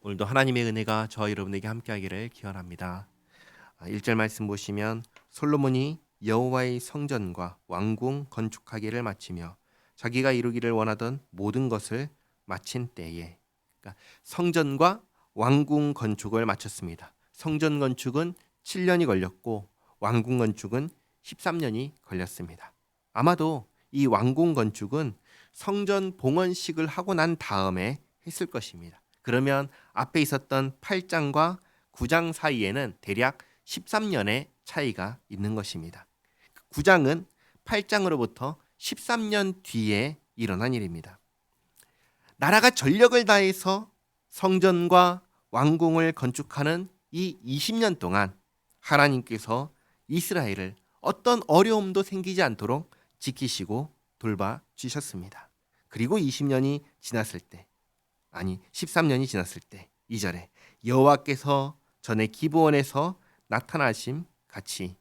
오늘도 하나님의 은혜가 저와 여러분에게 함께하기를 기원합니다. 1절 말씀 보시면 솔로몬이 여호와의 성전과 왕궁 건축하기를 마치며 자기가 이루기를 원하던 모든 것을 마친 때에, 그러니까 성전과 왕궁 건축을 마쳤습니다. 성전 건축은 7년이 걸렸고 왕궁 건축은 13년이 걸렸습니다. 아마도 이 왕궁 건축은 성전 봉헌식을 하고 난 다음에 했을 것입니다. 그러면 앞에 있었던 8장과 9장 사이에는 대략 13년의 차이가 있는 것입니다. 9장은 8장으로부터 13년 뒤에 일어난 일입니다. 나라가 전력을 다해서 성전과 왕궁을 건축하는 이 20년 동안 하나님께서 이스라엘을 어떤 어려움도 생기지 않도록 지키시고 돌봐주셨습니다. 그리고 20년이 지났을 때, 13년이 지났을 때 2절에 여호와께서 전에 기브온에서 나타나심 같이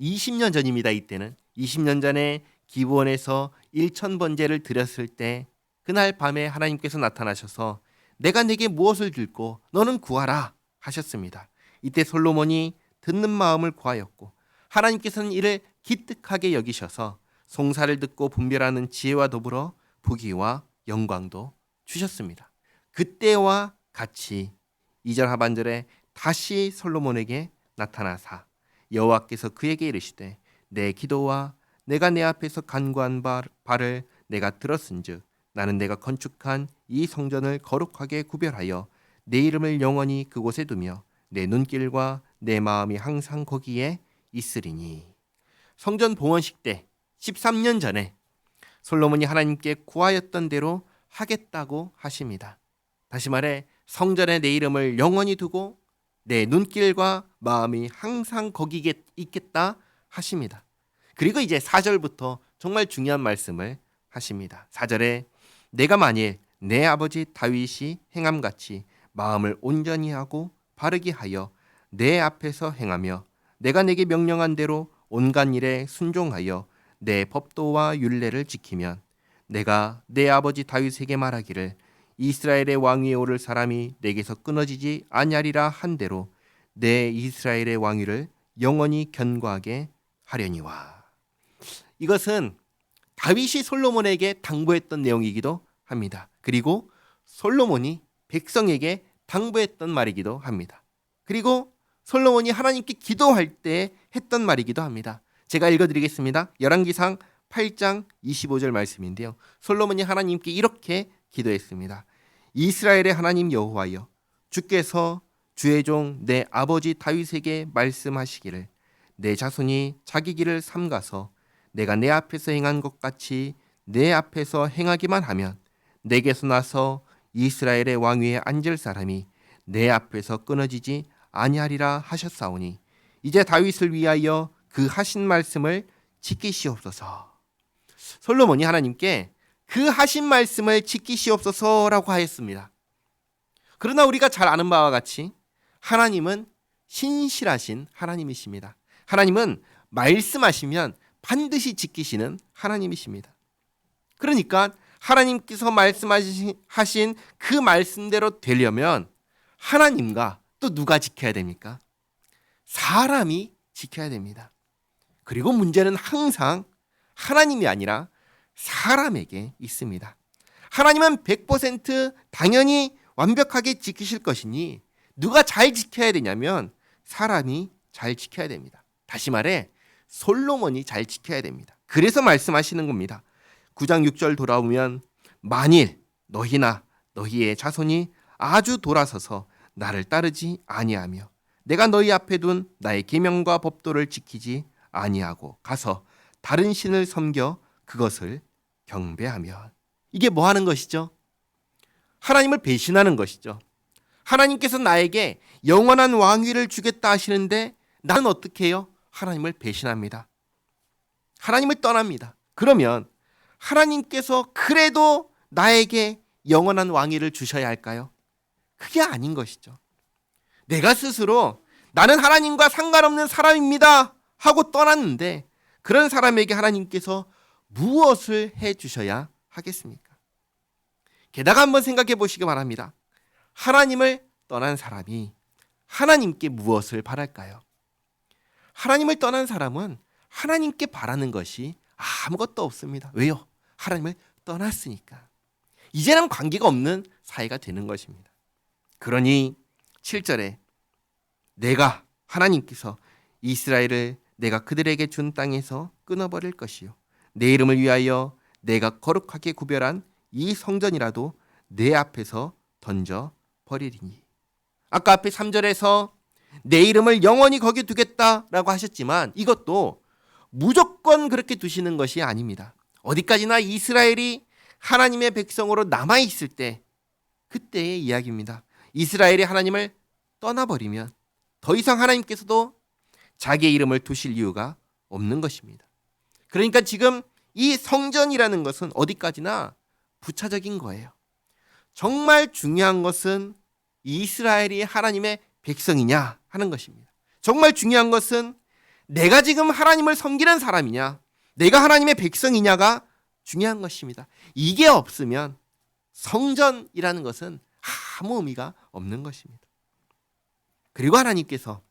20년 전입니다. 이때는 20년 전에 기브온에서 1,000번제를 드렸을 때 그날 밤에 하나님께서 나타나셔서 내가 내게 무엇을 줄고 너는 구하라 하셨습니다. 이때 솔로몬이 듣는 마음을 구하였고 하나님께서는 이를 기특하게 여기셔서 송사를 듣고 분별하는 지혜와 더불어 부귀와 영광도 주셨습니다. 그때와 같이 2절 하반절에 다시 솔로몬에게 나타나사 여호와께서 그에게 이르시되 내 기도와 내가 내 앞에서 간구한 바를 내가 들었은즉 나는 내가 건축한 이 성전을 거룩하게 구별하여 내 이름을 영원히 그곳에 두며 내 눈길과 내 마음이 항상 거기에 있으리니. 성전 봉헌식 때 13년 전에 솔로몬이 하나님께 구하였던 대로 하겠다고 하십니다. 다시 말해 성전에 내 이름을 영원히 두고 내 눈길과 마음이 항상 거기에 있겠다 하십니다. 그리고 이제 4절부터 정말 중요한 말씀을 하십니다. 4절에 내가 만일 내 아버지 다윗이 행함같이 마음을 온전히 하고 바르게 하여 내 앞에서 행하며 내가 내게 명령한 대로 온갖 일에 순종하여 내 법도와 율례를 지키면 내가 내 아버지 다윗에게 말하기를 이스라엘의 왕위에 오를 사람이 내게서 끊어지지 아니하리라 한 대로 내 이스라엘의 왕위를 영원히 견고하게 하려니와. 이것은 다윗이 솔로몬에게 당부했던 내용이기도 합니다. 그리고 솔로몬이 백성에게 당부했던 말이기도 합니다. 그리고 솔로몬이 하나님께 기도할 때 했던 말이기도 합니다. 제가 읽어드리겠습니다. 열왕기상 8장 25절 말씀인데요. 솔로몬이 하나님께 이렇게 기도했습니다. 이스라엘의 하나님 여호와여, 주께서 주의 종 내 아버지 다윗에게 말씀하시기를 내 자손이 자기 길을 삼가서 내가 내 앞에서 행한 것 같이 내 앞에서 행하기만 하면 내게서 나서 이스라엘의 왕위에 앉을 사람이 내 앞에서 끊어지지 아니하리라 하셨사오니 이제 다윗을 위하여 그 하신 말씀을 지키시옵소서. 솔로몬이 하나님께 그 하신 말씀을 지키시옵소서라고 하였습니다. 그러나 우리가 잘 아는 바와 같이 하나님은 신실하신 하나님이십니다. 하나님은 말씀하시면 반드시 지키시는 하나님이십니다. 그러니까 하나님께서 말씀하신 그 말씀대로 되려면 하나님과 또 누가 지켜야 됩니까? 사람이 지켜야 됩니다. 그리고 문제는 항상 하나님이 아니라 사람에게 있습니다. 하나님은 100% 당연히 완벽하게 지키실 것이니 누가 잘 지켜야 되냐면 사람이 잘 지켜야 됩니다. 다시 말해 솔로몬이 잘 지켜야 됩니다. 그래서 말씀하시는 겁니다. 9장 6절 돌아오면 만일 너희나 너희의 자손이 아주 돌아서서 나를 따르지 아니하며 내가 너희 앞에 둔 나의 계명과 법도를 지키지 아니하고 가서 다른 신을 섬겨 그것을 경배하면. 이게 뭐 하는 것이죠? 하나님을 배신하는 것이죠. 하나님께서 나에게 영원한 왕위를 주겠다 하시는데 나는 어떻게 해요? 하나님을 배신합니다. 하나님을 떠납니다. 그러면 하나님께서 그래도 나에게 영원한 왕위를 주셔야 할까요? 그게 아닌 것이죠. 내가 스스로 나는 하나님과 상관없는 사람입니다 하고 떠났는데 그런 사람에게 하나님께서 무엇을 해 주셔야 하겠습니까? 게다가 한번 생각해 보시기 바랍니다. 하나님을 떠난 사람이 하나님께 무엇을 바랄까요? 하나님을 떠난 사람은 하나님께 바라는 것이 아무것도 없습니다. 왜요? 하나님을 떠났으니까. 이제는 관계가 없는 사이가 되는 것입니다. 그러니 7절에 내가 하나님께서 이스라엘을 내가 그들에게 준 땅에서 끊어버릴 것이요 내 이름을 위하여 내가 거룩하게 구별한 이 성전이라도 내 앞에서 던져 버리리니. 아까 앞에 3절에서 내 이름을 영원히 거기 두겠다라고 하셨지만 이것도 무조건 그렇게 두시는 것이 아닙니다. 어디까지나 이스라엘이 하나님의 백성으로 남아있을 때 그때의 이야기입니다. 이스라엘이 하나님을 떠나버리면 더 이상 하나님께서도 자기의 이름을 두실 이유가 없는 것입니다. 그러니까 지금 이 성전이라는 것은 어디까지나 부차적인 거예요. 정말 중요한 것은 이스라엘이 하나님의 백성이냐 하는 것입니다. 정말 중요한 것은 내가 지금 하나님을 섬기는 사람이냐, 내가 하나님의 백성이냐가 중요한 것입니다. 이게 없으면 성전이라는 것은 아무 의미가 없는 것입니다. 그리고 하나님께서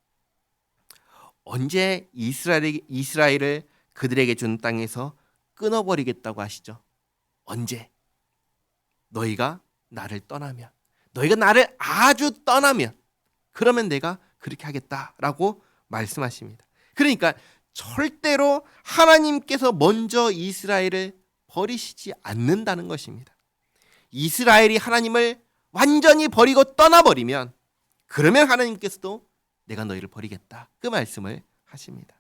언제 이스라엘을 그들에게 준 땅에서 끊어버리겠다고 하시죠? 언제? 너희가 나를 떠나면, 너희가 나를 아주 떠나면, 그러면 내가 그렇게 하겠다라고 말씀하십니다. 그러니까 절대로 하나님께서 먼저 이스라엘을 버리시지 않는다는 것입니다. 이스라엘이 하나님을 완전히 버리고 떠나버리면 그러면 하나님께서도 내가 너희를 버리겠다, 그 말씀을 하십니다.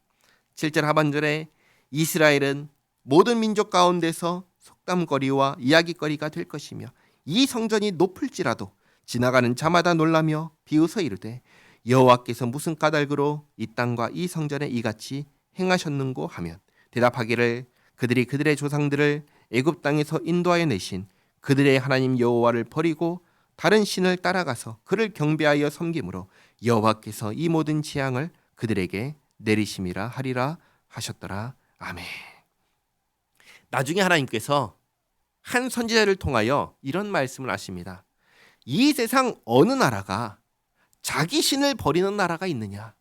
7절 하반절에 이스라엘은 모든 민족 가운데서 속담거리와 이야기거리가 될 것이며 이 성전이 높을지라도 지나가는 자마다 놀라며 비웃어 이르되 여호와께서 무슨 까닭으로 이 땅과 이 성전에 이같이 행하셨는고 하면 대답하기를 그들이 그들의 조상들을 애굽 땅에서 인도하여 내신 그들의 하나님 여호와를 버리고 다른 신을 따라가서 그를 경배하여 섬김으로 여호와께서 이 모든 재앙을 그들에게 내리심이라 하리라 하셨더라. 아멘. 나중에 하나님께서 한 선지자를 통하여 이런 말씀을 하십니다. 이 세상 어느 나라가 자기 신을 버리는 나라가 있느냐?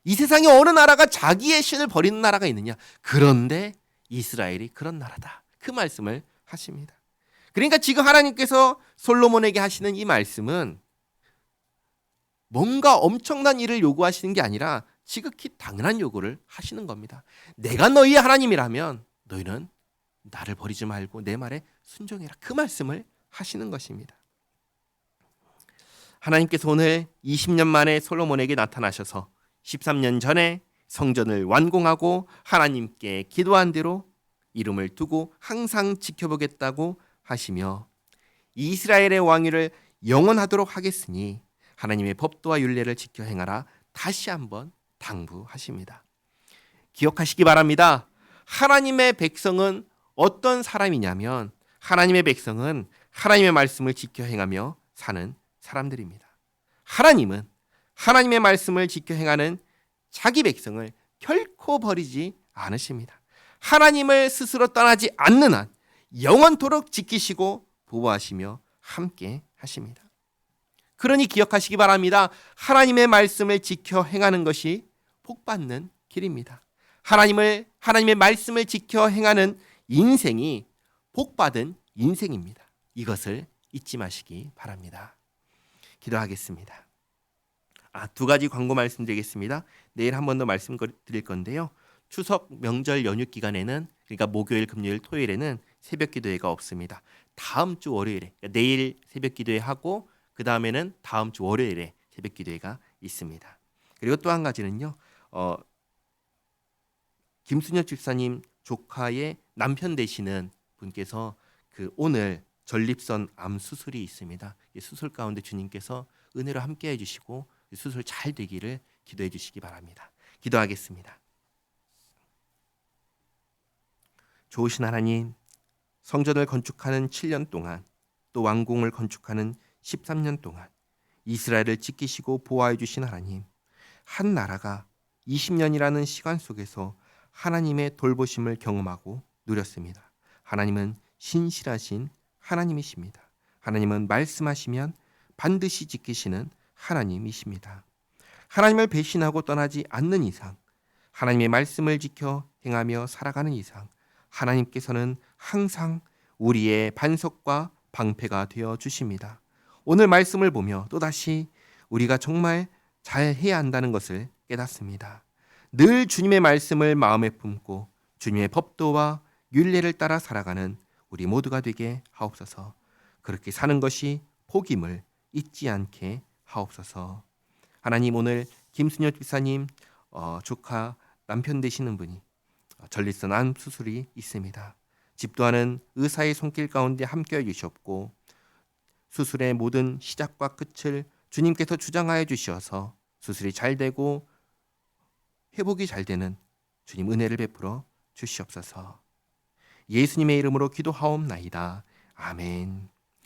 이 세상에 어느 나라가 자기의 신을 버리는 나라가 있느냐? 그런데 이스라엘이 그런 나라다, 그 말씀을 하십니다. 그러니까 지금 하나님께서 솔로몬에게 하시는 이 말씀은 뭔가 엄청난 일을 요구하시는 게 아니라 지극히 당연한 요구를 하시는 겁니다. 내가 너희의 하나님이라면 너희는 나를 버리지 말고 내 말에 순종해라, 그 말씀을 하시는 것입니다. 하나님께서 오늘 20년 만에 솔로몬에게 나타나셔서 13년 전에 성전을 완공하고 하나님께 기도한 대로 이름을 두고 항상 지켜보겠다고 하시며 이스라엘의 왕위를 영원하도록 하겠으니 하나님의 법도와 율례를 지켜 행하라, 다시 한번 당부하십니다. 기억하시기 바랍니다. 하나님의 백성은 어떤 사람이냐면 하나님의 백성은 하나님의 말씀을 지켜 행하며 사는 사람들입니다. 하나님은 하나님의 말씀을 지켜 행하는 자기 백성을 결코 버리지 않으십니다. 하나님을 스스로 떠나지 않는 한 영원토록 지키시고 보호하시며 함께 하십니다. 그러니 기억하시기 바랍니다. 하나님의 말씀을 지켜 행하는 것이 복받는 길입니다. 하나님의 말씀을 지켜 행하는 인생이 복받은 인생입니다. 이것을 잊지 마시기 바랍니다. 기도하겠습니다. 두 가지 광고 말씀드리겠습니다. 내일 한 번 더 말씀드릴 건데요. 추석 명절 연휴 기간에는, 그러니까 목요일, 금요일, 토요일에는 새벽 기도회가 없습니다. 다음 주 월요일에, 그러니까 내일 새벽 기도회 하고 그 다음에는 다음 주 월요일에 새벽 기도회가 있습니다. 그리고 또 한 가지는요, 김순혁 집사님 조카의 남편 되시는 분께서 오늘 전립선 암 수술이 있습니다. 이 수술 가운데 주님께서 은혜로 함께 해주시고 수술 잘 되기를 기도해 주시기 바랍니다. 기도하겠습니다. 좋으신 하나님, 성전을 건축하는 7년 동안 또 왕궁을 건축하는 13년 동안 이스라엘을 지키시고 보호해 주신 하나님, 한 나라가 20년이라는 시간 속에서 하나님의 돌보심을 경험하고 누렸습니다. 하나님은 신실하신 하나님이십니다. 하나님은 말씀하시면 반드시 지키시는 하나님이십니다. 하나님을 배신하고 떠나지 않는 이상, 하나님의 말씀을 지켜 행하며 살아가는 이상, 하나님께서는 항상 우리의 반석과 방패가 되어 주십니다. 오늘 말씀을 보며 또다시 우리가 정말 잘 해야 한다는 것을 깨닫습니다. 늘 주님의 말씀을 마음에 품고 주님의 법도와 율례를 따라 살아가는 우리 모두가 되게 하옵소서. 그렇게 사는 것이 복임을 잊지 않게 하옵소서. 하나님, 오늘 김순여 집사님 조카 남편 되시는 분이 전립선 암 수술이 있습니다. 집도하는 의사의 손길 가운데 함께해 주셨고 수술의 모든 시작과 끝을 주님께서 주장하여 주셔서 수술이 잘 되고 회복이 잘 되는 주님 은혜를 베풀어 주시옵소서. 예수님의 이름으로 기도하옵나이다. 아멘.